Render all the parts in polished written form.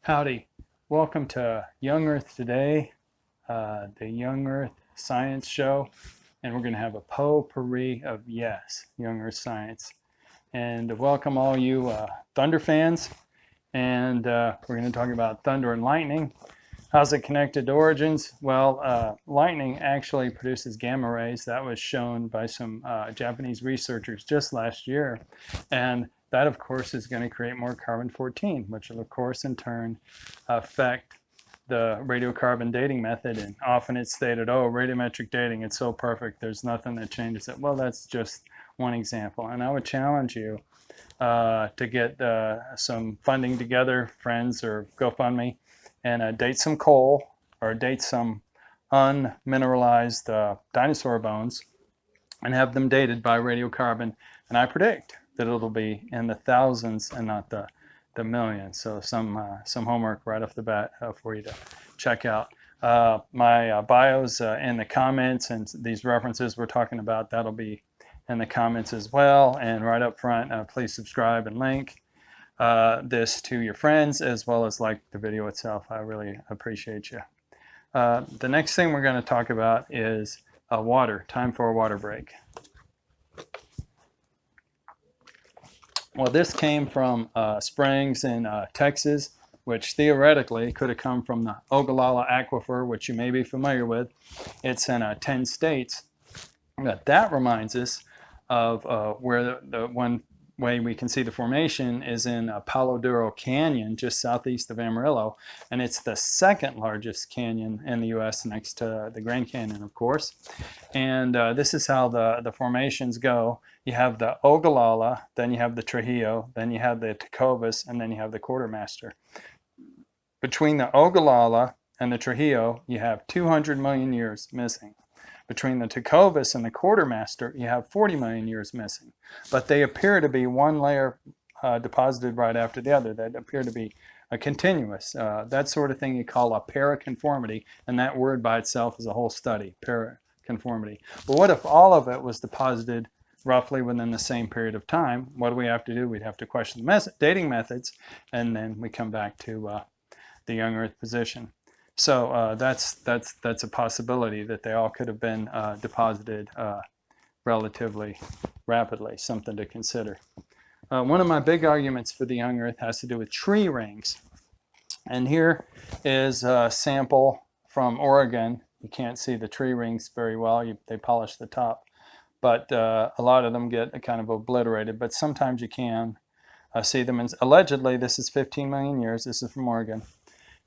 Howdy. Welcome to Young Earth Today, the Young Earth Science Show, and we're going to have a potpourri of YES, Young Earth Science. And welcome all you thunder fans, and we're going to talk about thunder and lightning. How's it connected to origins? Well, lightning actually produces gamma rays. That was shown by some Japanese researchers just last year. And that, of course, is going to create more carbon-14, which will, of course, in turn affect the radiocarbon dating method. And often it's stated, oh, radiometric dating, it's so perfect, there's nothing that changes it. Well, that's just one example. And I would challenge you to get some funding together, friends, or GoFundMe, and date some coal or date some unmineralized dinosaur bones and have them dated by radiocarbon. And I predict that it'll be in the thousands and not the millions. So some homework right off the bat for you to check out. My bio's in the comments, and these references we're talking about, that'll be in the comments as well. And right up front, please subscribe and link this to your friends, as well as like the video itself. I really appreciate you. The next thing we're going to talk about is water. Time for a water break. Well, this came from springs in Texas, which theoretically could have come from the Ogallala Aquifer, which you may be familiar with. It's in 10 states. But that reminds us of where the one way we can see the formation is in Palo Duro Canyon, just southeast of Amarillo. And it's the second largest canyon in the U.S. next to the Grand Canyon, of course. And this is how the formations go. You have the Ogallala, then you have the Trujillo, then you have the Tecovas, and then you have the Quartermaster. Between the Ogallala and the Trujillo, you have 200 million years missing. Between the Tecovas and the Quartermaster, you have 40 million years missing. But they appear to be one layer deposited right after the other. That appear to be a continuous. That sort of thing you call a paraconformity, and that word by itself is a whole study, paraconformity. But what if all of it was deposited roughly within the same period of time? What do we have to do? We'd have to question the dating methods, and then we come back to the young Earth position. So that's a possibility that they all could have been deposited relatively rapidly, something to consider. One of my big arguments for the young Earth has to do with tree rings. And here is a sample from Oregon. You can't see the tree rings very well. They polish the top. But a lot of them get kind of obliterated. But sometimes you can see them. And allegedly, this is 15 million years. This is from Oregon.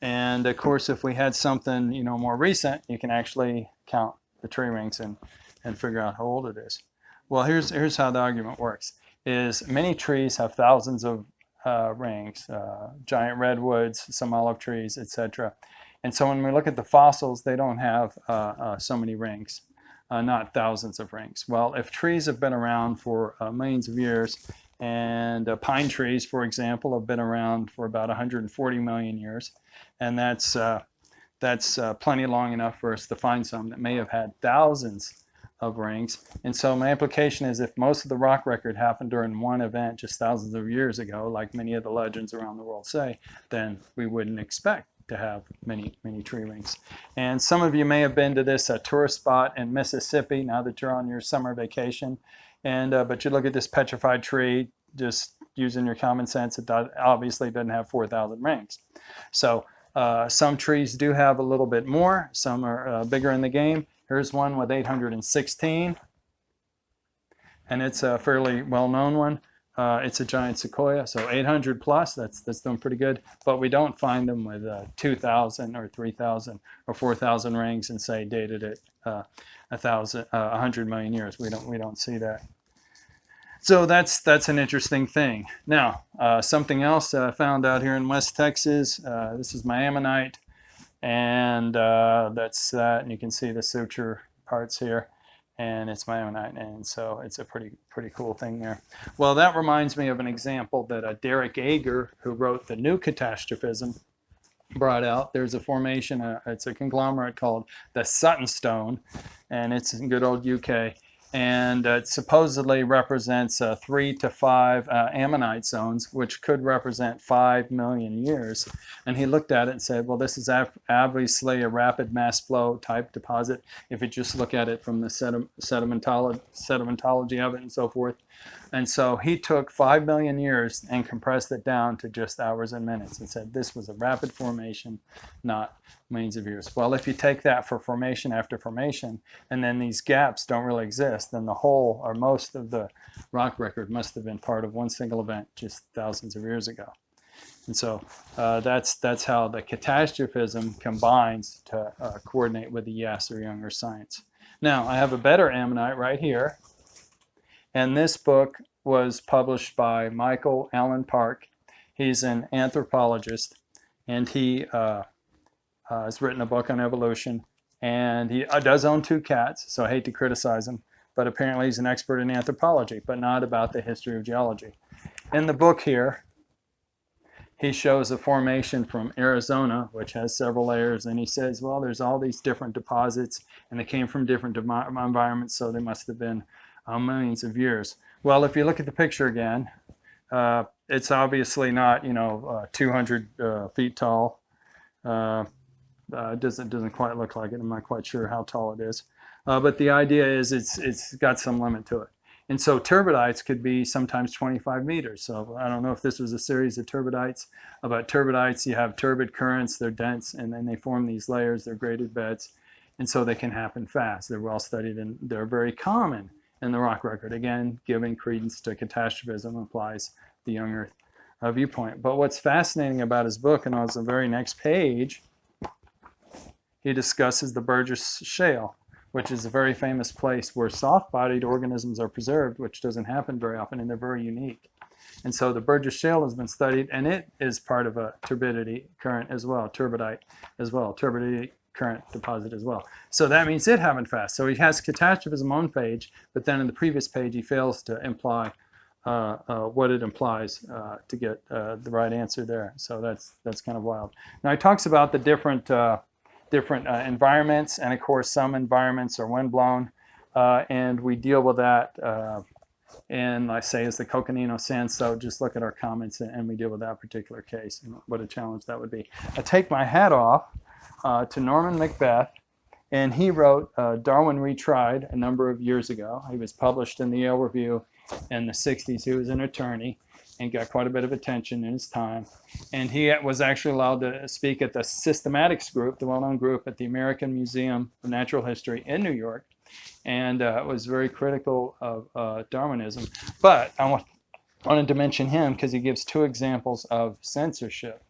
And of course, if we had something, more recent, you can actually count the tree rings and figure out how old it is. Well, here's how the argument works: is many trees have thousands of rings, giant redwoods, some olive trees, etc. And so when we look at the fossils, they don't have so many rings, not thousands of rings. Well, if trees have been around for millions of years, and pine trees, for example, have been around for about 140 million years, and that's plenty long enough for us to find some that may have had thousands of rings. And so my implication is, if most of the rock record happened during one event just thousands of years ago, like many of the legends around the world say, then we wouldn't expect to have many tree rings. And some of you may have been to this tourist spot in Mississippi now that you're on your summer vacation. And but you look at this petrified tree, just using your common sense, it obviously doesn't have 4,000 rings. So some trees do have a little bit more. Some are bigger in the game. Here's one with 816, and it's a fairly well-known one. It's a giant sequoia, so 800 plus. That's doing pretty good. But we don't find them with 2,000 or 3,000 or 4,000 rings and say dated at 100 million years. We don't see that. So that's an interesting thing. Now, something else I found out here in West Texas. This is my ammonite, and that's that. And you can see the suture parts here, and it's my ammonite, and so it's a pretty cool thing there. Well, that reminds me of an example that Derek Ager, who wrote The New Catastrophism, brought out. There's a formation. It's a conglomerate called the Sandstone, and it's in good old UK. and it supposedly represents 3 to 5 Ammonite zones, which could represent 5 million years. And he looked at it and said, well, this is obviously a rapid mass flow type deposit if you just look at it from the sedimentology of it and so forth. And so he took 5 million years and compressed it down to just hours and minutes and said this was a rapid formation, not millions of years. Well, if you take that for formation after formation, and then these gaps don't really exist, then the whole or most of the rock record must have been part of one single event just thousands of years ago. And so that's how the catastrophism combines to coordinate with the YES or Younger science. Now, I have a better ammonite right here. And this book was published by Michael Allen Park. He's an anthropologist, and he has written a book on evolution. And he does own 2 cats, so I hate to criticize him. But apparently he's an expert in anthropology, but not about the history of geology. In the book here, he shows a formation from Arizona, which has several layers. And he says, well, there's all these different deposits, and they came from different environments, so they must have been millions of years. Well, if you look at the picture again, it's obviously not 200 feet tall. It doesn't quite look like it. I'm not quite sure how tall it is, but the idea is it's got some limit to it. And so turbidites could be sometimes 25 meters. So I don't know if this was a series of turbidites. About turbidites, you have turbid currents. They're dense, and then they form these layers. They're graded beds, and so they can happen fast. They're well studied, and they're very common in the rock record. Again, giving credence to catastrophism applies the young Earth viewpoint. But what's fascinating about his book, and on the very next page, he discusses the Burgess Shale, which is a very famous place where soft-bodied organisms are preserved, which doesn't happen very often, and they're very unique. And so the Burgess Shale has been studied, and it is part of a turbidite current as well, turbidite as well, turbidite current deposit as well. So that means it happened fast. So he has catastrophism on page, but then in the previous page he fails to imply what it implies to get the right answer there. So that's kind of wild. Now he talks about the different environments, and of course some environments are windblown, and we deal with that in, I say, is the Coconino Sandstone. Just look at our comments, and we deal with that particular case, and what a challenge that would be. I take my hat off to Norman Macbeth, and he wrote Darwin Retried a number of years ago. He was published in the Yale Review in the 60s. He was an attorney and got quite a bit of attention in his time. And he was actually allowed to speak at the Systematics group, the well-known group at the American Museum of Natural History in New York, and was very critical of Darwinism. But I wanted to mention him because he gives 2 examples of censorship.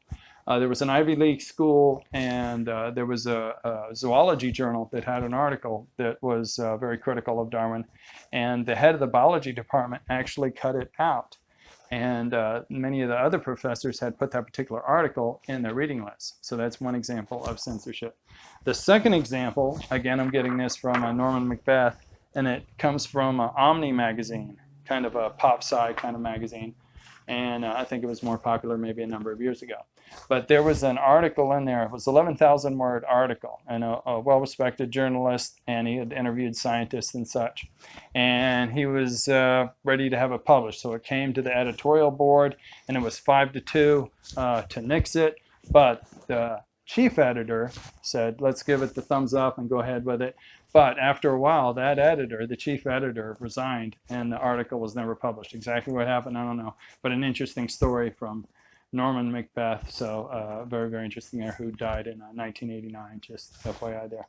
There was an Ivy League school, and there was a zoology journal that had an article that was very critical of Darwin, and the head of the biology department actually cut it out. And many of the other professors had put that particular article in their reading list. So that's one example of censorship. The second example, again, I'm getting this from Norman Macbeth, and it comes from OMNI magazine, kind of a pop sci kind of magazine. And I think it was more popular maybe a number of years ago. But there was an article in there. It was an 11,000 word article, and a well-respected journalist, and he had interviewed scientists and such. And he was ready to have it published. So it came to the editorial board, and it was 5-2 to nix it. But the chief editor said, let's give it the thumbs up and go ahead with it. But after a while, that editor, the chief editor, resigned, and the article was never published. Exactly what happened, I don't know. But an interesting story from Norman Macbeth. So very, very interesting there, who died in 1989, just FYI there.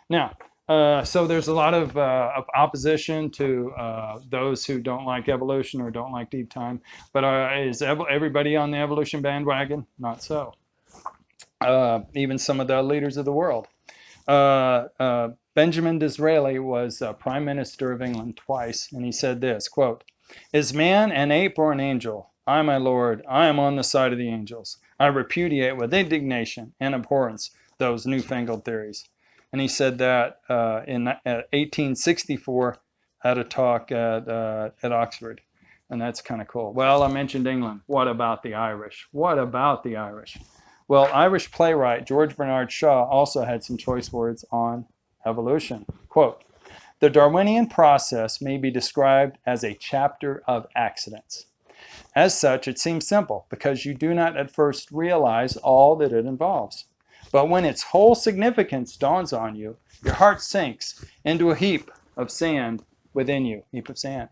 Now, so there's a lot of opposition to those who don't like evolution or don't like deep time. But is everybody on the evolution bandwagon? Not so. Even some of the leaders of the world. Benjamin Disraeli was Prime Minister of England twice, and he said this, quote, "Is man an ape or an angel? I, my lord, I am on the side of the angels. I repudiate with indignation and abhorrence those newfangled theories." And he said that in 1864 at a talk at Oxford. And that's kind of cool. Well, I mentioned England. What about the Irish? What about the Irish? Well, Irish playwright George Bernard Shaw also had some choice words on evolution. Quote, The Darwinian process may be described as a chapter of accidents. As such, it seems simple because you do not at first realize all that it involves. But when its whole significance dawns on you, your heart sinks into a heap of sand within you, heap of sand.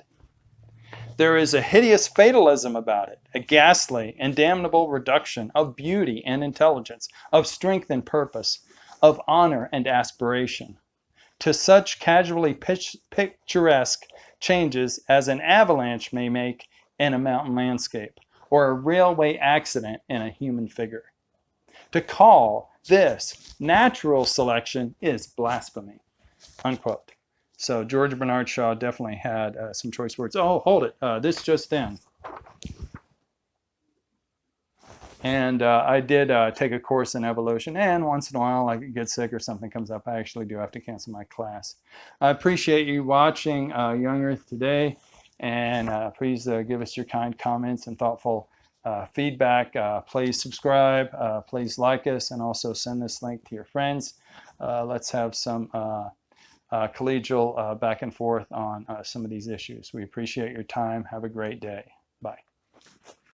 There is a hideous fatalism about it, a ghastly and damnable reduction of beauty and intelligence, of strength and purpose, of honor and aspiration, to such casually picturesque changes as an avalanche may make in a mountain landscape, or a railway accident in a human figure. To call this natural selection is blasphemy, unquote. So George Bernard Shaw definitely had some choice words. Oh, hold it. This just in. And I did take a course in evolution, and once in a while I get sick or something comes up, I actually do have to cancel my class. I appreciate you watching Young Earth today, and please give us your kind comments and thoughtful feedback. Please subscribe, please like us, and also send this link to your friends. Let's have some collegial back and forth on some of these issues. We appreciate your time. Have a great day. Bye.